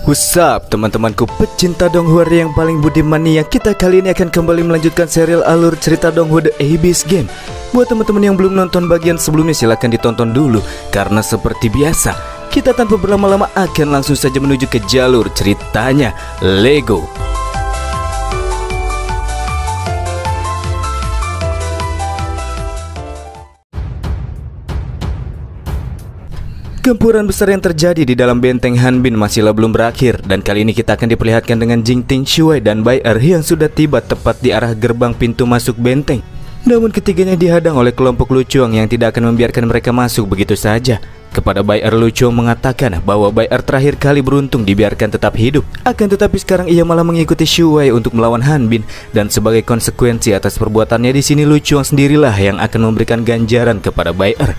What's up teman-temanku pecinta Donghua yang paling budiman nih. Yang kita kali ini akan kembali melanjutkan serial alur cerita Donghua The Abyss Game. Buat teman-teman yang belum nonton bagian sebelumnya silahkan ditonton dulu. Karena seperti biasa kita tanpa berlama-lama akan langsung saja menuju ke jalur ceritanya. Lego. Gempuran besar yang terjadi di dalam benteng Hanbin masihlah belum berakhir. Dan kali ini kita akan diperlihatkan dengan Jingting, Shuai, dan Bai Er yang sudah tiba tepat di arah gerbang pintu masuk benteng. Namun ketiganya dihadang oleh kelompok Lu Chuang yang tidak akan membiarkan mereka masuk begitu saja. Kepada Bai Er, Lu Chuang mengatakan bahwa Bai Er terakhir kali beruntung dibiarkan tetap hidup. Akan tetapi sekarang ia malah mengikuti Shuai untuk melawan Hanbin. Dan sebagai konsekuensi atas perbuatannya di sini, Lu Chuang sendirilah yang akan memberikan ganjaran kepada Bai Er.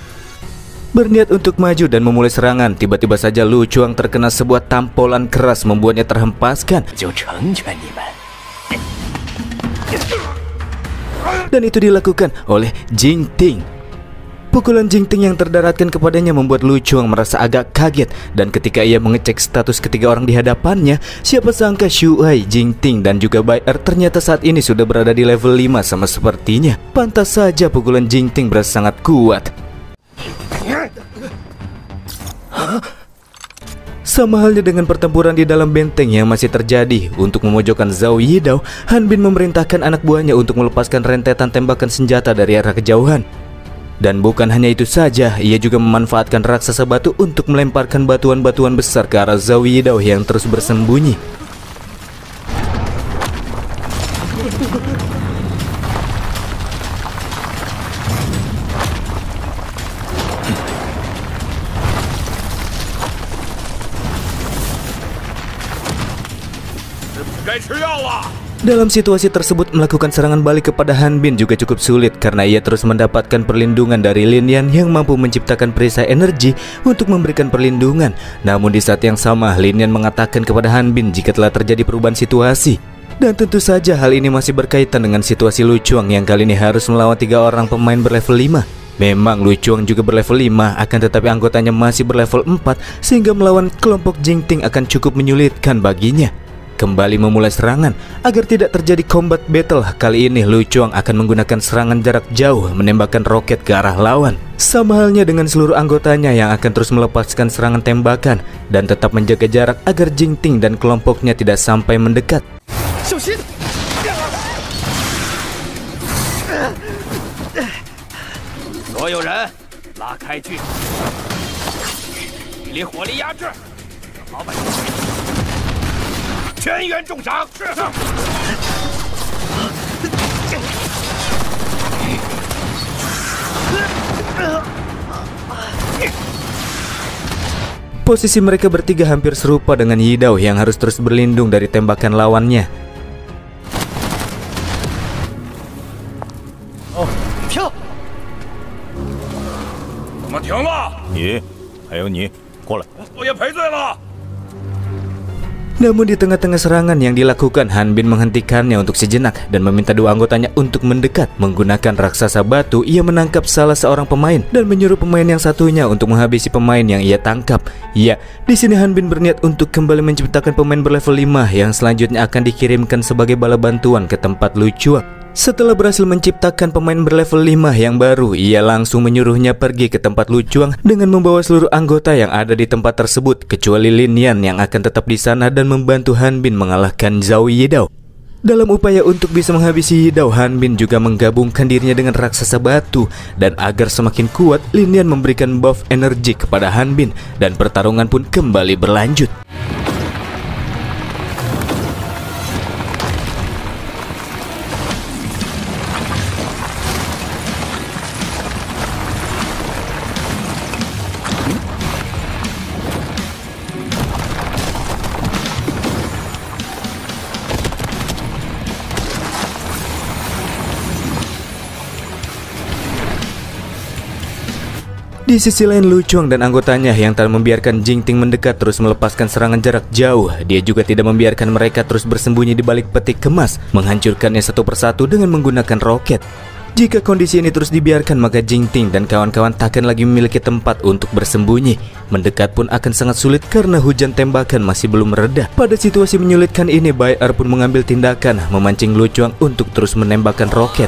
Berniat untuk maju dan memulai serangan, tiba-tiba saja Lu Chuang terkena sebuah tampolan keras membuatnya terhempaskan. Dan itu dilakukan oleh Jingting. Pukulan Jingting yang terdaratkan kepadanya membuat Lu Chuang merasa agak kaget. Dan ketika ia mengecek status ketiga orang di hadapannya, siapa sangka Shuai, Jingting, dan juga Bai Er ternyata saat ini sudah berada di level 5 sama sepertinya. Pantas saja pukulan Jingting berasa sangat kuat. Sama halnya dengan pertempuran di dalam benteng yang masih terjadi. Untuk memojokkan Zhao Yidao, Hanbin memerintahkan anak buahnya untuk melepaskan rentetan tembakan senjata dari arah kejauhan. Dan bukan hanya itu saja, ia juga memanfaatkan raksasa batu untuk melemparkan batuan-batuan besar ke arah Zhao Yidao yang terus bersembunyi. Dalam situasi tersebut, melakukan serangan balik kepada Hanbin juga cukup sulit karena ia terus mendapatkan perlindungan dari Lin Yan yang mampu menciptakan perisai energi untuk memberikan perlindungan. Namun di saat yang sama, Lin Yan mengatakan kepada Hanbin jika telah terjadi perubahan situasi. Dan tentu saja hal ini masih berkaitan dengan situasi Lu Chuang yang kali ini harus melawan 3 orang pemain berlevel 5. Memang Lu Chuang juga berlevel 5, akan tetapi anggotanya masih berlevel 4 sehingga melawan kelompok Jingting akan cukup menyulitkan baginya. Kembali memulai serangan. Agar tidak terjadi combat battle, kali ini Lu Chuang akan menggunakan serangan jarak jauh, menembakkan roket ke arah lawan. Sama halnya dengan seluruh anggotanya yang akan terus melepaskan serangan tembakan dan tetap menjaga jarak agar Jingting dan kelompoknya tidak sampai mendekat. Posisi mereka bertiga hampir serupa dengan Yidao yang harus terus berlindung dari tembakan lawannya. Namun di tengah-tengah serangan yang dilakukan, Hanbin menghentikannya untuk sejenak dan meminta 2 anggotanya untuk mendekat. Menggunakan raksasa batu, ia menangkap salah seorang pemain dan menyuruh pemain yang satunya untuk menghabisi pemain yang ia tangkap. Ya, di sini Hanbin berniat untuk kembali menciptakan pemain berlevel 5 yang selanjutnya akan dikirimkan sebagai bala bantuan ke tempat Lu Chuang. Setelah berhasil menciptakan pemain berlevel 5 yang baru, ia langsung menyuruhnya pergi ke tempat Lu Chuang dengan membawa seluruh anggota yang ada di tempat tersebut kecuali Lin Yan yang akan tetap di sana dan membantu Hanbin mengalahkan Zhao Yidao. Dalam upaya untuk bisa menghabisi Yidao, Hanbin juga menggabungkan dirinya dengan raksasa batu. Dan agar semakin kuat, Lin Yan memberikan buff energi kepada Hanbin dan pertarungan pun kembali berlanjut. Di sisi lain, Lu Chuang dan anggotanya yang tak membiarkan Jingting mendekat terus melepaskan serangan jarak jauh. Dia juga tidak membiarkan mereka terus bersembunyi di balik peti kemas, menghancurkannya satu persatu dengan menggunakan roket. Jika kondisi ini terus dibiarkan, maka Jingting dan kawan-kawan takkan lagi memiliki tempat untuk bersembunyi. Mendekat pun akan sangat sulit karena hujan tembakan masih belum mereda. Pada situasi menyulitkan ini, Bai Er pun mengambil tindakan memancing Lu Chuang untuk terus menembakkan roket.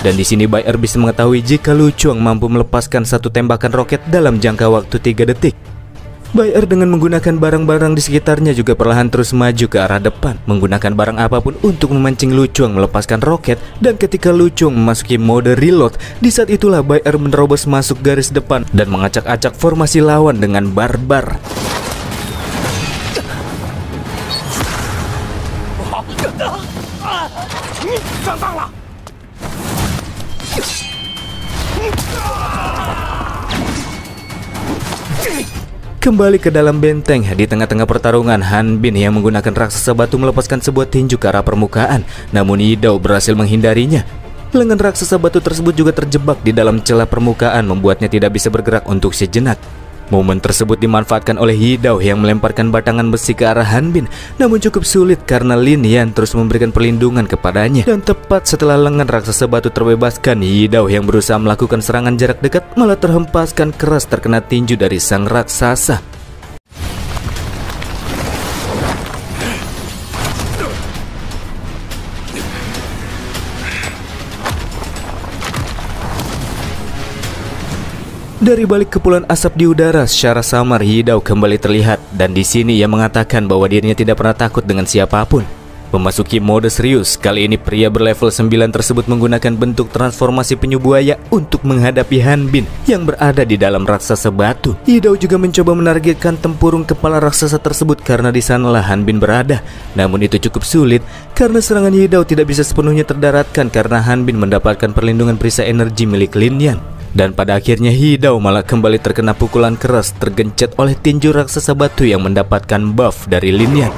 Dan di sini Bai Er bisa mengetahui jika Lu Chuang mampu melepaskan satu tembakan roket dalam jangka waktu 3 detik. Bai Er dengan menggunakan barang-barang di sekitarnya juga perlahan terus maju ke arah depan, menggunakan barang apapun untuk memancing Lu Chuang melepaskan roket. Dan ketika Lu Chuang memasuki mode reload, di saat itulah Bai Er menerobos masuk garis depan dan mengacak-acak formasi lawan dengan barbar. Kembali ke dalam benteng, di tengah-tengah pertarungan, Han Bin yang menggunakan raksasa batu melepaskan sebuah tinju ke arah permukaan. Namun Yi Dao berhasil menghindarinya. Lengan raksasa batu tersebut juga terjebak di dalam celah permukaan, membuatnya tidak bisa bergerak untuk sejenak. Momen tersebut dimanfaatkan oleh Yi Dao yang melemparkan batangan besi ke arah Han Bin. Namun cukup sulit karena Lin Yan terus memberikan perlindungan kepadanya. Dan tepat setelah lengan raksasa batu terbebaskan, Yi Dao yang berusaha melakukan serangan jarak dekat malah terhempaskan keras terkena tinju dari sang raksasa. Dari balik kepulan asap di udara, secara samar Yi Dao kembali terlihat, dan di sini ia mengatakan bahwa dirinya tidak pernah takut dengan siapapun. Memasuki mode serius, kali ini pria berlevel 9 tersebut menggunakan bentuk transformasi penyu buaya untuk menghadapi Han Bin yang berada di dalam raksasa batu. Yi Dao juga mencoba menargetkan tempurung kepala raksasa tersebut karena di sanalah Han Bin berada. Namun itu cukup sulit karena serangan Yi Dao tidak bisa sepenuhnya terdaratkan karena Han Bin mendapatkan perlindungan perisai energi milik Lin Yan. Dan pada akhirnya Yi Dao malah kembali terkena pukulan keras tergencet oleh tinju raksasa batu yang mendapatkan buff dari Lin Yan.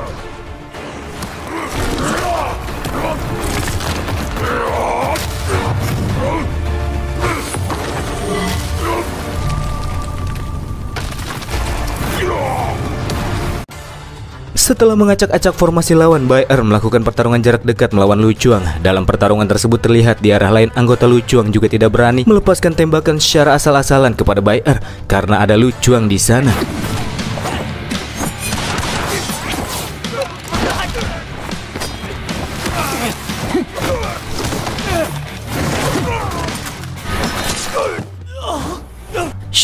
Setelah mengacak-acak formasi lawan, Bai Er melakukan pertarungan jarak dekat melawan Lu Chuang. Dalam pertarungan tersebut terlihat di arah lain anggota Lu Chuang juga tidak berani melepaskan tembakan secara asal-asalan kepada Bai Er karena ada Lu Chuang di sana.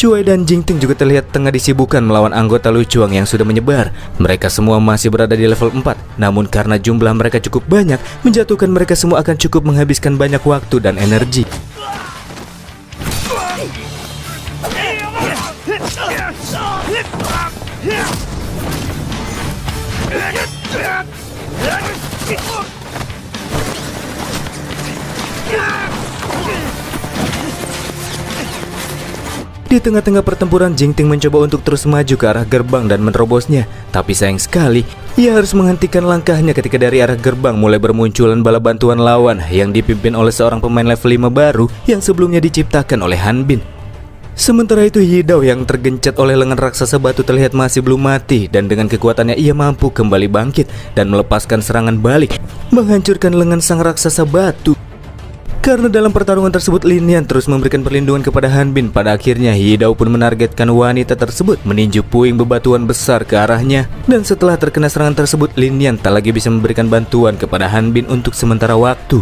Shuai dan Jingting juga terlihat tengah disibukkan melawan anggota Lu Chuang yang sudah menyebar. Mereka semua masih berada di level 4. Namun karena jumlah mereka cukup banyak, menjatuhkan mereka semua akan cukup menghabiskan banyak waktu dan energi. Di tengah-tengah pertempuran, Jingting mencoba untuk terus maju ke arah gerbang dan menerobosnya. Tapi sayang sekali, ia harus menghentikan langkahnya ketika dari arah gerbang mulai bermunculan bala bantuan lawan yang dipimpin oleh seorang pemain level 5 baru yang sebelumnya diciptakan oleh Han Bin. Sementara itu Yi Dao yang tergencet oleh lengan raksasa batu terlihat masih belum mati, dan dengan kekuatannya ia mampu kembali bangkit dan melepaskan serangan balik, menghancurkan lengan sang raksasa batu. Karena dalam pertarungan tersebut Lin Yan terus memberikan perlindungan kepada Han Bin, pada akhirnya Yi Dao pun menargetkan wanita tersebut, meninju puing bebatuan besar ke arahnya. Dan setelah terkena serangan tersebut, Lin Yan tak lagi bisa memberikan bantuan kepada Han Bin untuk sementara waktu.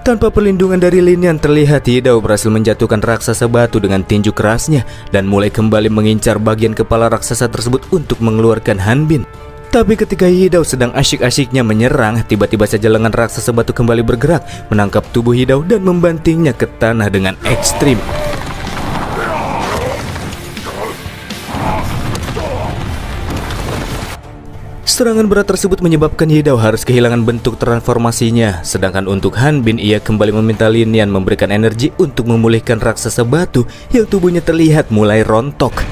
Tanpa perlindungan dari Lin Yan, terlihat Yi Dao berhasil menjatuhkan raksasa batu dengan tinju kerasnya dan mulai kembali mengincar bagian kepala raksasa tersebut untuk mengeluarkan Han Bin. Tapi ketika Yi Dao sedang asyik-asyiknya menyerang, tiba-tiba saja lengan raksasa batu kembali bergerak, menangkap tubuh Yi Dao dan membantingnya ke tanah dengan ekstrim. Serangan berat tersebut menyebabkan Yi Dao harus kehilangan bentuk transformasinya. Sedangkan untuk Han Bin, ia kembali meminta Lin Yan memberikan energi untuk memulihkan raksasa batu yang tubuhnya terlihat mulai rontok.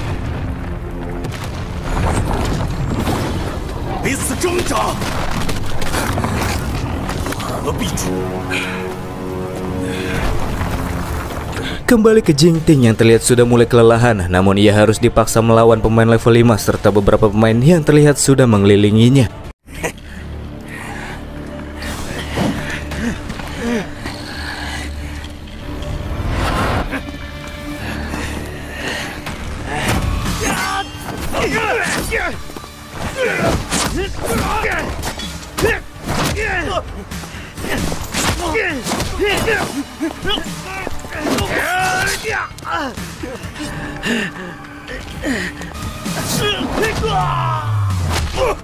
Kembali ke Jingting yang terlihat sudah mulai kelelahan, namun ia harus dipaksa melawan pemain level 5 serta beberapa pemain yang terlihat sudah mengelilinginya.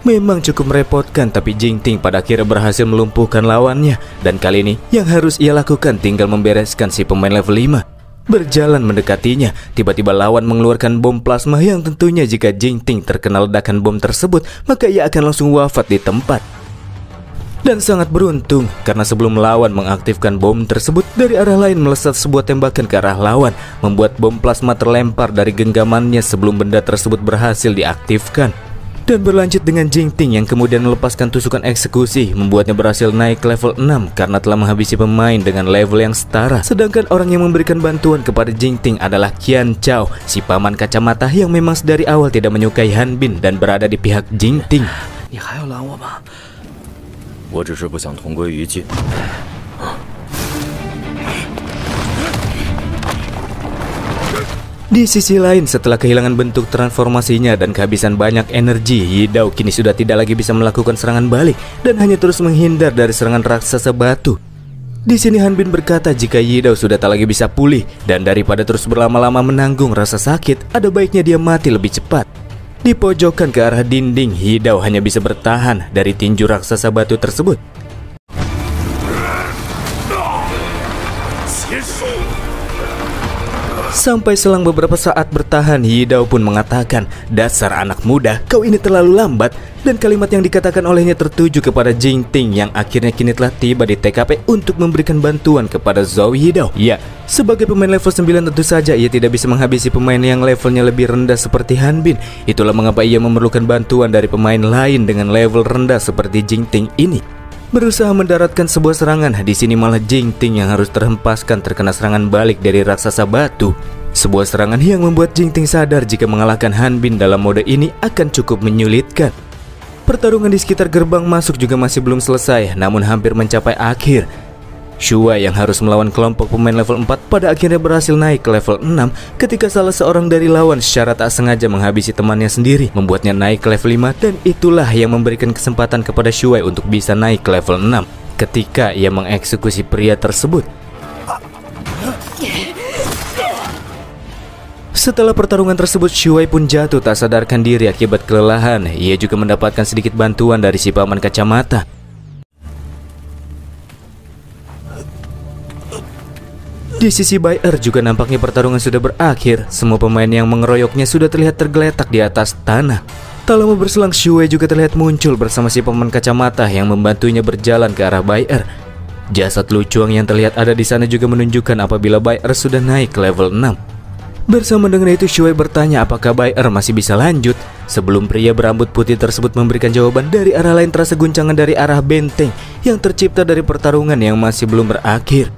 Memang cukup merepotkan, tapi Jingting pada akhirnya berhasil melumpuhkan lawannya. Dan kali ini yang harus ia lakukan tinggal membereskan si pemain level 5. Berjalan mendekatinya, tiba-tiba lawan mengeluarkan bom plasma yang tentunya jika Jingting terkena ledakan bom tersebut, maka ia akan langsung wafat di tempat. Dan sangat beruntung, karena sebelum lawan mengaktifkan bom tersebut, dari arah lain melesat sebuah tembakan ke arah lawan, membuat bom plasma terlempar dari genggamannya sebelum benda tersebut berhasil diaktifkan. Dan berlanjut dengan Jingting yang kemudian melepaskan tusukan eksekusi, membuatnya berhasil naik ke level 6 karena telah menghabisi pemain dengan level yang setara. Sedangkan orang yang memberikan bantuan kepada Jingting adalah Qian Chao, si paman kacamata yang memang dari awal tidak menyukai Han Bin dan berada di pihak Jingting. 我只是不想同归于尽。 Di sisi lain, setelah kehilangan bentuk transformasinya dan kehabisan banyak energi, Yi Dao kini sudah tidak lagi bisa melakukan serangan balik dan hanya terus menghindar dari serangan raksasa batu. Di sini Han Bin berkata jika Yi Dao sudah tak lagi bisa pulih dan daripada terus berlama-lama menanggung rasa sakit, ada baiknya dia mati lebih cepat. Di pojokan ke arah dinding, Yi Dao hanya bisa bertahan dari tinju raksasa batu tersebut. Sampai selang beberapa saat bertahan, Yi Dao pun mengatakan, "Dasar anak muda, kau ini terlalu lambat." Dan kalimat yang dikatakan olehnya tertuju kepada Jingting yang akhirnya kini telah tiba di TKP untuk memberikan bantuan kepada Zhou Yidao. Ya, sebagai pemain level 9 tentu saja ia tidak bisa menghabisi pemain yang levelnya lebih rendah seperti Han Bin. Itulah mengapa ia memerlukan bantuan dari pemain lain dengan level rendah seperti Jingting ini. Berusaha mendaratkan sebuah serangan, di sini malah Jingting yang harus terhempaskan terkena serangan balik dari raksasa batu. Sebuah serangan yang membuat Jingting sadar jika mengalahkan Han Bin dalam mode ini akan cukup menyulitkan. Pertarungan di sekitar gerbang masuk juga masih belum selesai, namun hampir mencapai akhir. Shuai yang harus melawan kelompok pemain level 4 pada akhirnya berhasil naik ke level 6 ketika salah seorang dari lawan secara tak sengaja menghabisi temannya sendiri, membuatnya naik ke level 5, dan itulah yang memberikan kesempatan kepada Shuai untuk bisa naik ke level 6 ketika ia mengeksekusi pria tersebut. Setelah pertarungan tersebut, Shuai pun jatuh tak sadarkan diri akibat kelelahan. Ia juga mendapatkan sedikit bantuan dari si paman kacamata. Di sisi Bai Er juga nampaknya pertarungan sudah berakhir. Semua pemain yang mengeroyoknya sudah terlihat tergeletak di atas tanah. Tak lama berselang, Shuai juga terlihat muncul bersama si paman kacamata yang membantunya berjalan ke arah Bai Er. Jasad lucuang yang terlihat ada di sana juga menunjukkan apabila Bai Er sudah naik ke level 6. Bersama dengan itu, Shuai bertanya apakah Bai Er masih bisa lanjut. Sebelum pria berambut putih tersebut memberikan jawaban, dari arah lain terasa guncangan dari arah benteng yang tercipta dari pertarungan yang masih belum berakhir.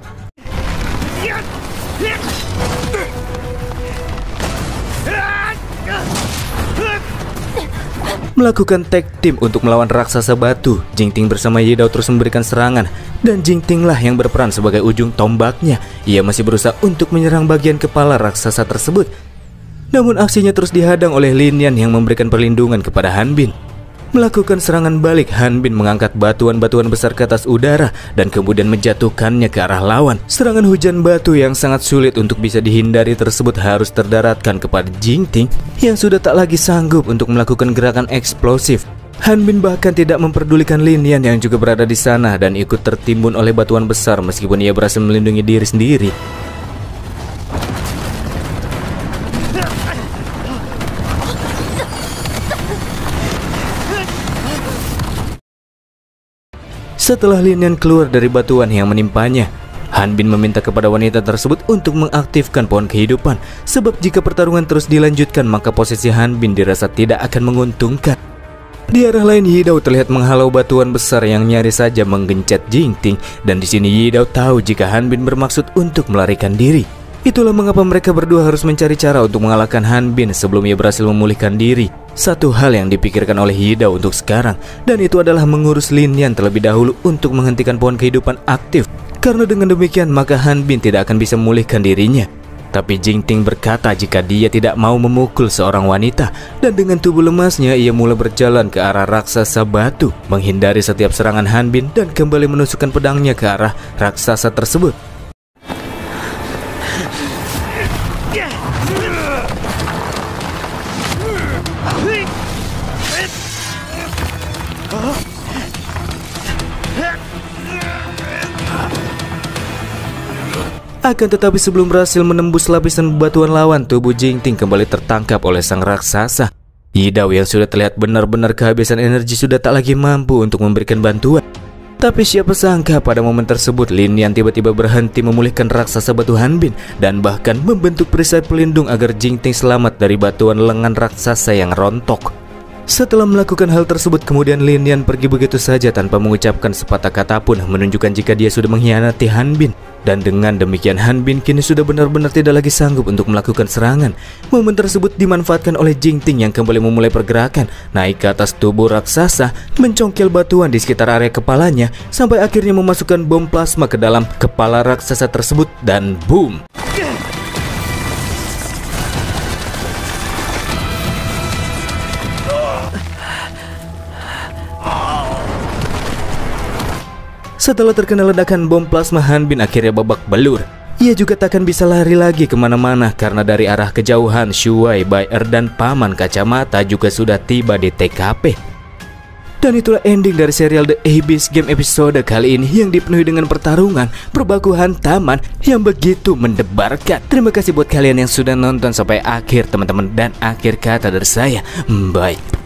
Melakukan tag team untuk melawan raksasa batu, Jingting bersama Yi Dao terus memberikan serangan, dan Jingting lah yang berperan sebagai ujung tombaknya. Ia masih berusaha untuk menyerang bagian kepala raksasa tersebut. Namun aksinya terus dihadang oleh Lin Yan yang memberikan perlindungan kepada Han Bin. Melakukan serangan balik, Han Bin mengangkat batuan-batuan besar ke atas udara dan kemudian menjatuhkannya ke arah lawan. Serangan hujan batu yang sangat sulit untuk bisa dihindari tersebut harus terdaratkan kepada Jingting yang sudah tak lagi sanggup untuk melakukan gerakan eksplosif. Han Bin bahkan tidak memperdulikan Lin Yan yang juga berada di sana dan ikut tertimbun oleh batuan besar meskipun ia berhasil melindungi diri sendiri. Setelah Lin Yan keluar dari batuan yang menimpanya, Han Bin meminta kepada wanita tersebut untuk mengaktifkan pohon kehidupan, sebab jika pertarungan terus dilanjutkan maka posisi Han Bin dirasa tidak akan menguntungkan. Di arah lain, Yi Dao terlihat menghalau batuan besar yang nyaris saja menggencet Jingting, dan di sini Yi Dao tahu jika Han Bin bermaksud untuk melarikan diri. Itulah mengapa mereka berdua harus mencari cara untuk mengalahkan Han Bin sebelum ia berhasil memulihkan diri. Satu hal yang dipikirkan oleh Yidao untuk sekarang, dan itu adalah mengurus Lin Yan terlebih dahulu untuk menghentikan pohon kehidupan aktif. Karena dengan demikian maka Han Bin tidak akan bisa memulihkan dirinya. Tapi Jing Ting berkata jika dia tidak mau memukul seorang wanita, dan dengan tubuh lemasnya ia mulai berjalan ke arah raksasa batu, menghindari setiap serangan Han Bin dan kembali menusukkan pedangnya ke arah raksasa tersebut. Akan tetapi sebelum berhasil menembus lapisan bebatuan lawan, tubuh Jing Ting kembali tertangkap oleh sang raksasa. Yidao yang sudah terlihat benar-benar kehabisan energi sudah tak lagi mampu untuk memberikan bantuan. Tapi siapa sangka pada momen tersebut Lin Yan tiba-tiba berhenti memulihkan raksasa batu Han Bin dan bahkan membentuk perisai pelindung agar Jing Ting selamat dari batuan lengan raksasa yang rontok. Setelah melakukan hal tersebut, kemudian Lin Yan pergi begitu saja tanpa mengucapkan sepatah kata pun, menunjukkan jika dia sudah mengkhianati Han Bin. Dan dengan demikian Han Bin kini sudah benar-benar tidak lagi sanggup untuk melakukan serangan. Momen tersebut dimanfaatkan oleh Jing Ting yang kembali memulai pergerakan, naik ke atas tubuh raksasa, mencongkel batuan di sekitar area kepalanya, sampai akhirnya memasukkan bom plasma ke dalam kepala raksasa tersebut dan boom! Setelah terkena ledakan bom plasma, Han Bin akhirnya babak belur. Ia juga takkan bisa lari lagi kemana-mana karena dari arah kejauhan Shuai, Bai Er dan Paman Kacamata juga sudah tiba di TKP. Dan itulah ending dari serial The Abyss Game episode kali ini yang dipenuhi dengan pertarungan, berbaku hantaman yang begitu mendebarkan. Terima kasih buat kalian yang sudah nonton sampai akhir teman-teman, dan akhir kata dari saya, bye.